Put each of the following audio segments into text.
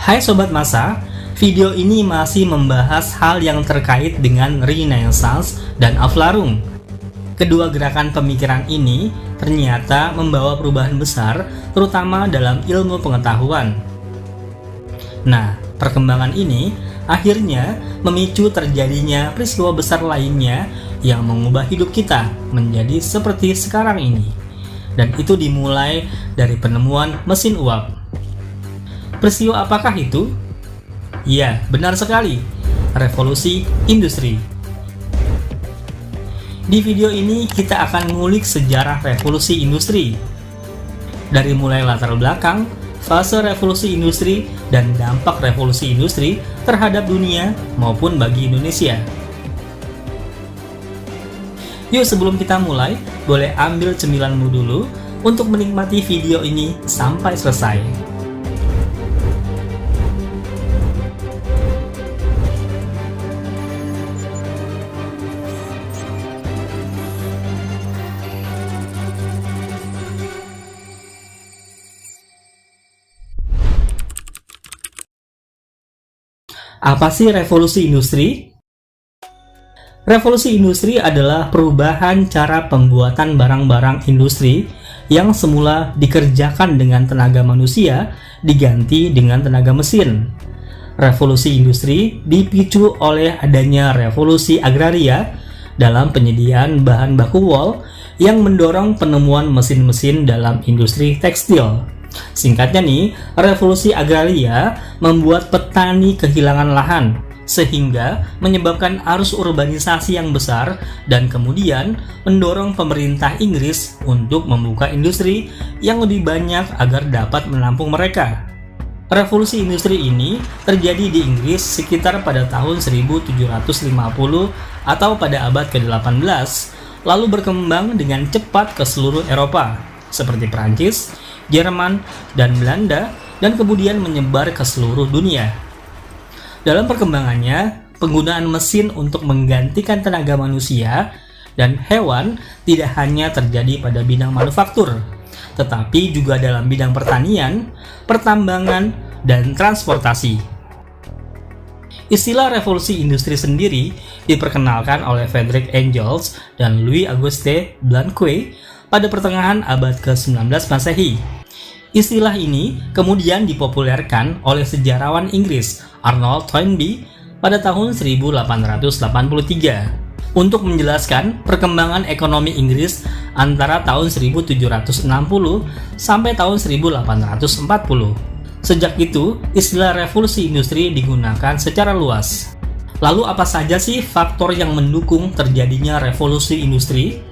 Hai Sobat Masa, video ini masih membahas hal yang terkait dengan Renaissance dan Aufklärung. Kedua gerakan pemikiran ini ternyata membawa perubahan besar, terutama dalam ilmu pengetahuan. Nah, perkembangan ini akhirnya memicu terjadinya peristiwa besar lainnya yang mengubah hidup kita menjadi seperti sekarang ini. Dan itu dimulai dari penemuan mesin uap. Peristiwa apakah itu? Ya, benar sekali. Revolusi industri. Di video ini kita akan ngulik sejarah revolusi industri. Dari mulai latar belakang, fase revolusi industri, dan dampak revolusi industri terhadap dunia maupun bagi Indonesia. Yuk, sebelum kita mulai, boleh ambil cemilanmu dulu untuk menikmati video ini sampai selesai. Apa sih revolusi industri? Revolusi industri adalah perubahan cara pembuatan barang-barang industri yang semula dikerjakan dengan tenaga manusia diganti dengan tenaga mesin. Revolusi industri dipicu oleh adanya revolusi agraria dalam penyediaan bahan baku wol yang mendorong penemuan mesin-mesin dalam industri tekstil. Singkatnya nih, revolusi agraria membuat petani kehilangan lahan, sehingga menyebabkan arus urbanisasi yang besar dan kemudian mendorong pemerintah Inggris untuk membuka industri yang lebih banyak agar dapat menampung mereka. Revolusi industri ini terjadi di Inggris sekitar pada tahun 1750 atau pada abad ke-18, lalu berkembang dengan cepat ke seluruh Eropa, seperti Prancis, Jerman, dan Belanda, dan kemudian menyebar ke seluruh dunia. Dalam perkembangannya, penggunaan mesin untuk menggantikan tenaga manusia dan hewan tidak hanya terjadi pada bidang manufaktur, tetapi juga dalam bidang pertanian, pertambangan, dan transportasi. Istilah revolusi industri sendiri diperkenalkan oleh Friedrich Engels dan Louis-Auguste Blanquet pada pertengahan abad ke-19 Masehi. Istilah ini kemudian dipopulerkan oleh sejarawan Inggris Arnold Toynbee pada tahun 1883 untuk menjelaskan perkembangan ekonomi Inggris antara tahun 1760 sampai tahun 1840. Sejak itu, istilah revolusi industri digunakan secara luas. Lalu apa saja sih faktor yang mendukung terjadinya revolusi industri?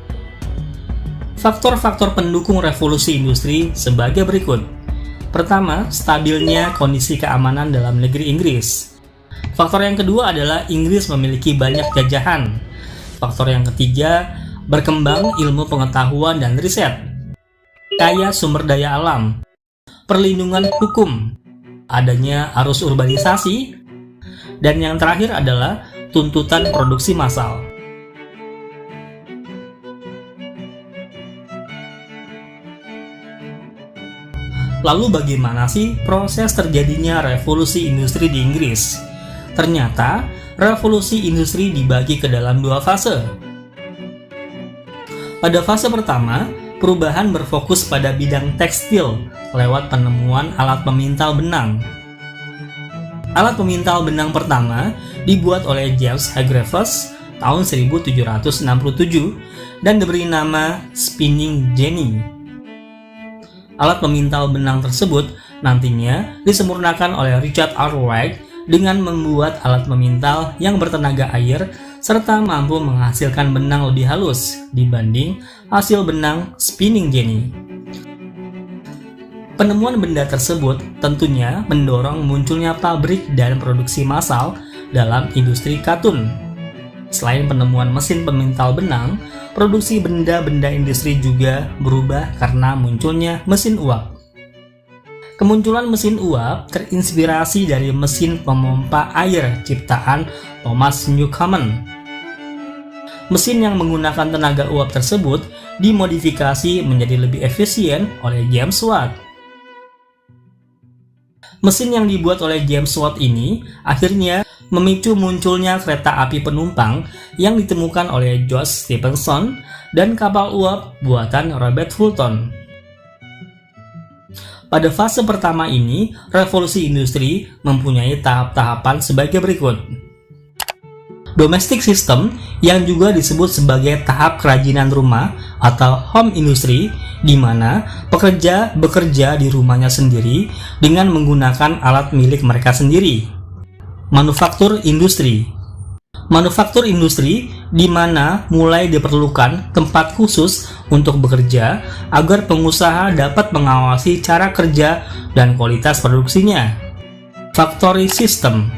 Faktor-faktor pendukung revolusi industri sebagai berikut. Pertama, stabilnya kondisi keamanan dalam negeri Inggris. Faktor yang kedua adalah Inggris memiliki banyak jajahan. Faktor yang ketiga, berkembang ilmu pengetahuan dan riset. Kaya sumber daya alam. Perlindungan hukum. Adanya arus urbanisasi. Dan yang terakhir adalah tuntutan produksi massal. Lalu bagaimana sih proses terjadinya revolusi industri di Inggris? Ternyata, revolusi industri dibagi ke dalam dua fase. Pada fase pertama, perubahan berfokus pada bidang tekstil lewat penemuan alat pemintal benang. Alat pemintal benang pertama dibuat oleh James Hargreaves tahun 1767 dan diberi nama spinning jenny. Alat pemintal benang tersebut nantinya disempurnakan oleh Richard Arkwright dengan membuat alat pemintal yang bertenaga air serta mampu menghasilkan benang lebih halus dibanding hasil benang spinning jenny. Penemuan benda tersebut tentunya mendorong munculnya pabrik dan produksi massal dalam industri katun. Selain penemuan mesin pemintal benang, produksi benda-benda industri juga berubah karena munculnya mesin uap. Kemunculan mesin uap terinspirasi dari mesin pemompa air ciptaan Thomas Newcomen. Mesin yang menggunakan tenaga uap tersebut dimodifikasi menjadi lebih efisien oleh James Watt. Mesin yang dibuat oleh James Watt ini akhirnya memicu munculnya kereta api penumpang yang ditemukan oleh George Stephenson dan kapal uap buatan Robert Fulton. Pada fase pertama ini, revolusi industri mempunyai tahap-tahapan sebagai berikut. Domestic system yang juga disebut sebagai tahap kerajinan rumah atau home industry, di mana pekerja bekerja di rumahnya sendiri dengan menggunakan alat milik mereka sendiri. Manufaktur industri. Manufaktur industri di mana mulai diperlukan tempat khusus untuk bekerja agar pengusaha dapat mengawasi cara kerja dan kualitas produksinya. Factory system.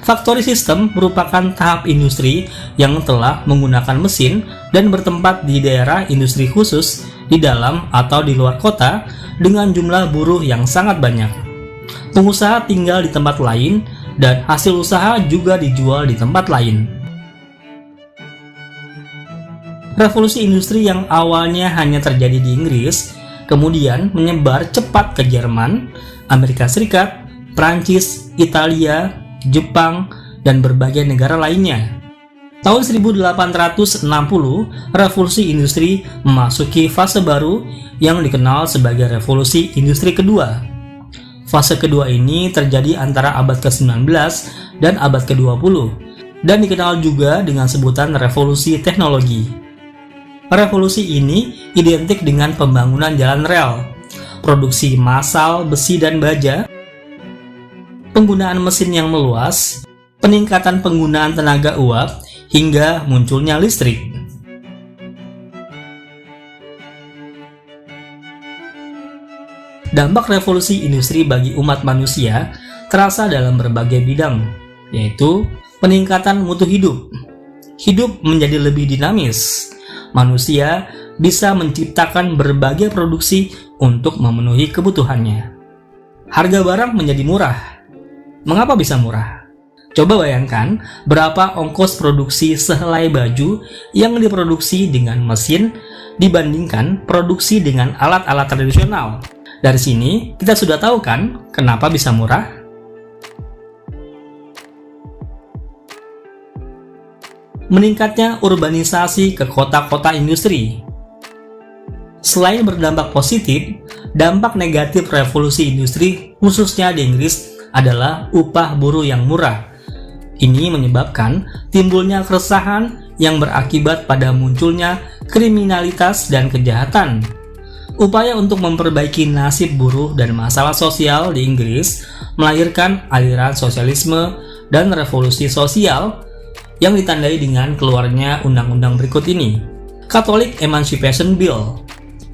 Factory system merupakan tahap industri yang telah menggunakan mesin dan bertempat di daerah industri khusus di dalam atau di luar kota dengan jumlah buruh yang sangat banyak. Pengusaha tinggal di tempat lain dan hasil usaha juga dijual di tempat lain. Revolusi industri yang awalnya hanya terjadi di Inggris, kemudian menyebar cepat ke Jerman, Amerika Serikat, Prancis, Italia, Jepang, dan berbagai negara lainnya. Tahun 1860, revolusi industri memasuki fase baru yang dikenal sebagai revolusi industri kedua. Fase kedua ini terjadi antara abad ke-19 dan abad ke-20 dan dikenal juga dengan sebutan revolusi teknologi. Revolusi ini identik dengan pembangunan jalan rel, produksi massal besi dan baja, penggunaan mesin yang meluas, peningkatan penggunaan tenaga uap, hingga munculnya listrik. Dampak revolusi industri bagi umat manusia terasa dalam berbagai bidang, yaitu peningkatan mutu hidup. Hidup menjadi lebih dinamis. Manusia bisa menciptakan berbagai produksi untuk memenuhi kebutuhannya. Harga barang menjadi murah. Mengapa bisa murah? Coba bayangkan berapa ongkos produksi sehelai baju yang diproduksi dengan mesin dibandingkan produksi dengan alat-alat tradisional. Dari sini, kita sudah tahu kan kenapa bisa murah? Meningkatnya urbanisasi ke kota-kota industri. Selain berdampak positif, dampak negatif revolusi industri, khususnya di Inggris, adalah upah buruh yang murah. Ini menyebabkan timbulnya keresahan yang berakibat pada munculnya kriminalitas dan kejahatan. Upaya untuk memperbaiki nasib buruh dan masalah sosial di Inggris melahirkan aliran sosialisme dan revolusi sosial yang ditandai dengan keluarnya undang-undang berikut ini. Catholic Emancipation Bill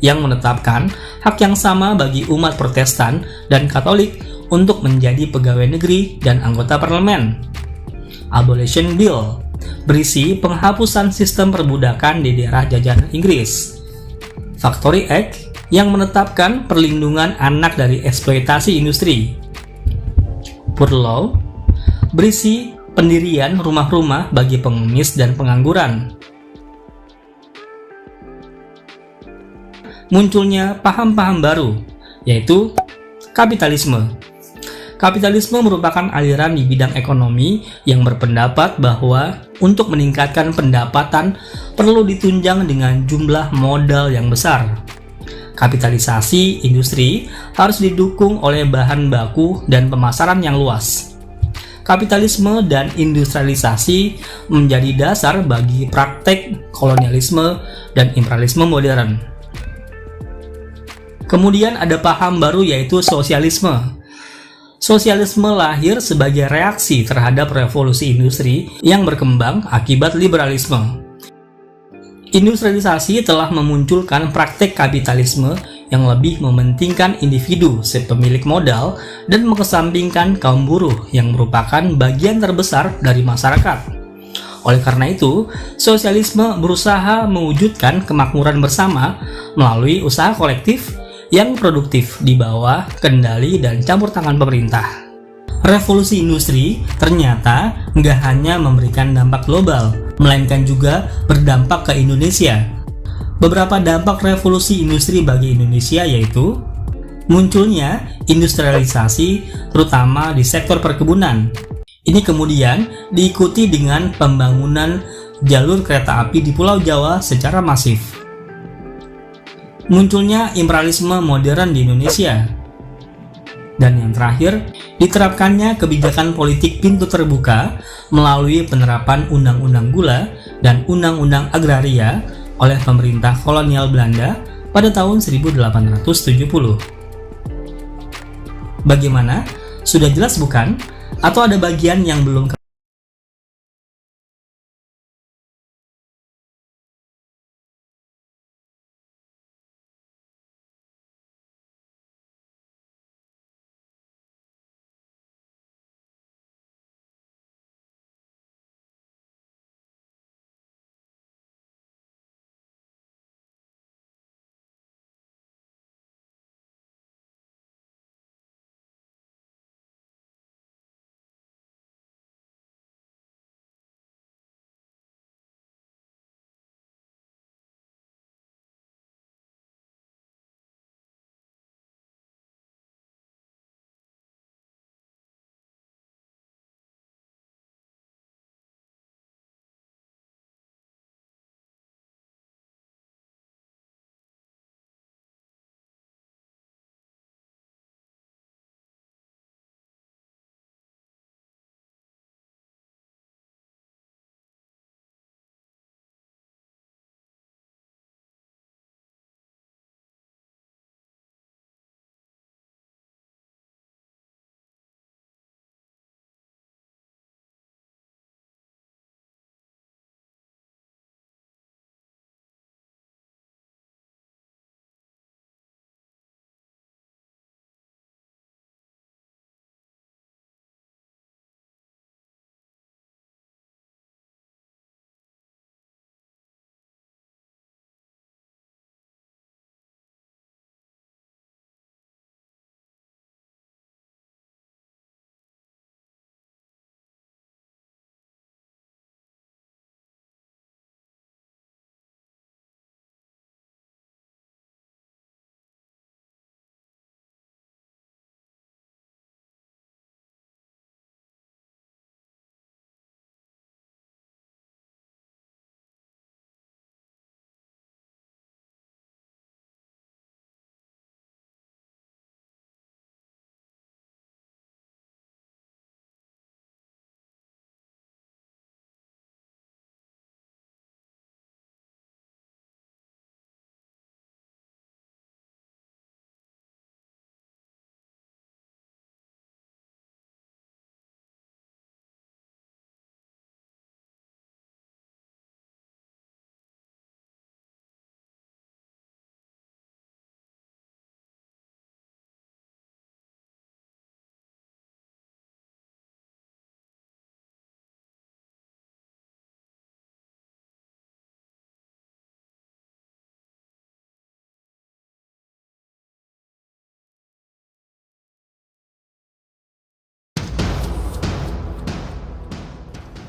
yang menetapkan hak yang sama bagi umat Protestan dan Katolik untuk menjadi pegawai negeri dan anggota parlemen. Abolition Bill berisi penghapusan sistem perbudakan di daerah jajahan Inggris. Factory Act yang menetapkan perlindungan anak dari eksploitasi industri. Poor Law berisi pendirian rumah-rumah bagi pengemis dan pengangguran. Munculnya paham-paham baru, yaitu kapitalisme. Kapitalisme merupakan aliran di bidang ekonomi yang berpendapat bahwa untuk meningkatkan pendapatan perlu ditunjang dengan jumlah modal yang besar. Kapitalisasi industri harus didukung oleh bahan baku dan pemasaran yang luas. Kapitalisme dan industrialisasi menjadi dasar bagi praktek kolonialisme dan imperialisme modern. Kemudian ada paham baru yaitu sosialisme. Sosialisme lahir sebagai reaksi terhadap revolusi industri yang berkembang akibat liberalisme. Industrialisasi telah memunculkan praktek kapitalisme yang lebih mementingkan individu sebagai pemilik modal dan mengesampingkan kaum buruh yang merupakan bagian terbesar dari masyarakat. Oleh karena itu, sosialisme berusaha mewujudkan kemakmuran bersama melalui usaha kolektif yang produktif di bawah kendali dan campur tangan pemerintah. Revolusi industri ternyata nggak hanya memberikan dampak global, melainkan juga berdampak ke Indonesia. Beberapa dampak revolusi industri bagi Indonesia yaitu Munculnya industrialisasi terutama di sektor perkebunan. Ini kemudian diikuti dengan pembangunan jalur kereta api di Pulau Jawa secara masif. Munculnya imperialisme modern di Indonesia. Dan yang terakhir, diterapkannya kebijakan politik pintu terbuka melalui penerapan Undang-Undang Gula dan Undang-Undang Agraria oleh pemerintah kolonial Belanda pada tahun 1870. Bagaimana? Sudah jelas bukan? Atau ada bagian yang belum?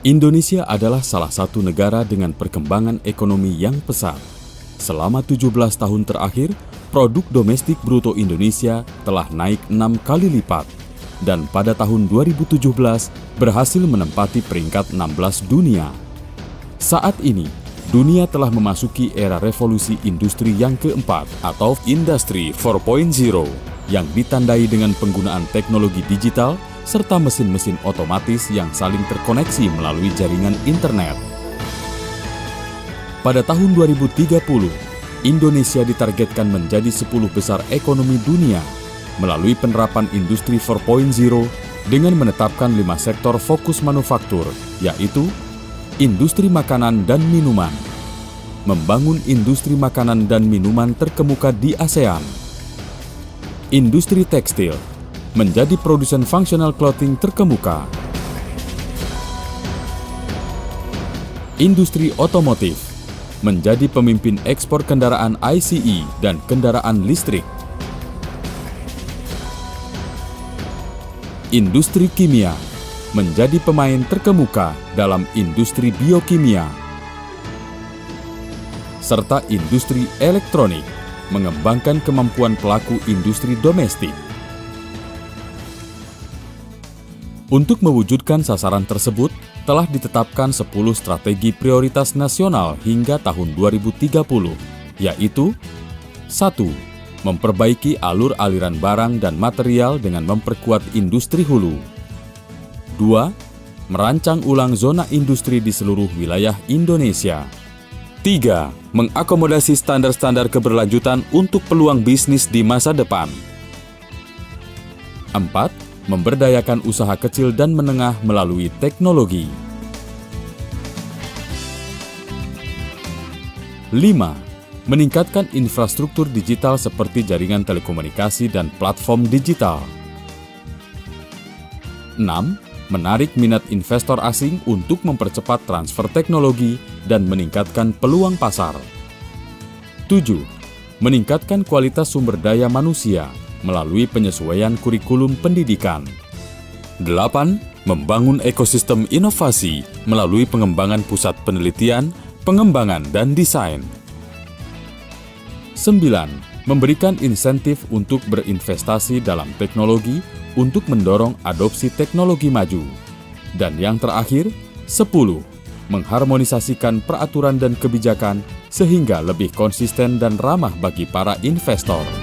Indonesia adalah salah satu negara dengan perkembangan ekonomi yang pesat. Selama 17 tahun terakhir, produk domestik bruto Indonesia telah naik 6 kali lipat dan pada tahun 2017 berhasil menempati peringkat 16 dunia. Saat ini, dunia telah memasuki era revolusi industri yang keempat atau Industry 4.0 yang ditandai dengan penggunaan teknologi digital serta mesin-mesin otomatis yang saling terkoneksi melalui jaringan internet. Pada tahun 2030, Indonesia ditargetkan menjadi 10 besar ekonomi dunia melalui penerapan Industri 4.0 dengan menetapkan 5 sektor fokus manufaktur, yaitu industri makanan dan minuman, membangun industri makanan dan minuman terkemuka di ASEAN, industri tekstil, menjadi produsen functional clothing terkemuka, industri otomotif, menjadi pemimpin ekspor kendaraan ICE dan kendaraan listrik, industri kimia, menjadi pemain terkemuka dalam industri biokimia, serta industri elektronik, mengembangkan kemampuan pelaku industri domestik. Untuk mewujudkan sasaran tersebut, telah ditetapkan 10 strategi prioritas nasional hingga tahun 2030, yaitu 1. Memperbaiki alur aliran barang dan material dengan memperkuat industri hulu. 2. Merancang ulang zona industri di seluruh wilayah Indonesia. 3. Mengakomodasi standar-standar keberlanjutan untuk peluang bisnis di masa depan. 4. Memberdayakan usaha kecil dan menengah melalui teknologi. 5. Meningkatkan infrastruktur digital seperti jaringan telekomunikasi dan platform digital. 6. Menarik minat investor asing untuk mempercepat transfer teknologi dan meningkatkan peluang pasar. 7. Meningkatkan kualitas sumber daya manusia melalui penyesuaian kurikulum pendidikan. 8. Membangun ekosistem inovasi melalui pengembangan pusat penelitian, pengembangan, dan desain. 9. Memberikan insentif untuk berinvestasi dalam teknologi untuk mendorong adopsi teknologi maju. Dan yang terakhir, 10. Mengharmonisasikan peraturan dan kebijakan sehingga lebih konsisten dan ramah bagi para investor.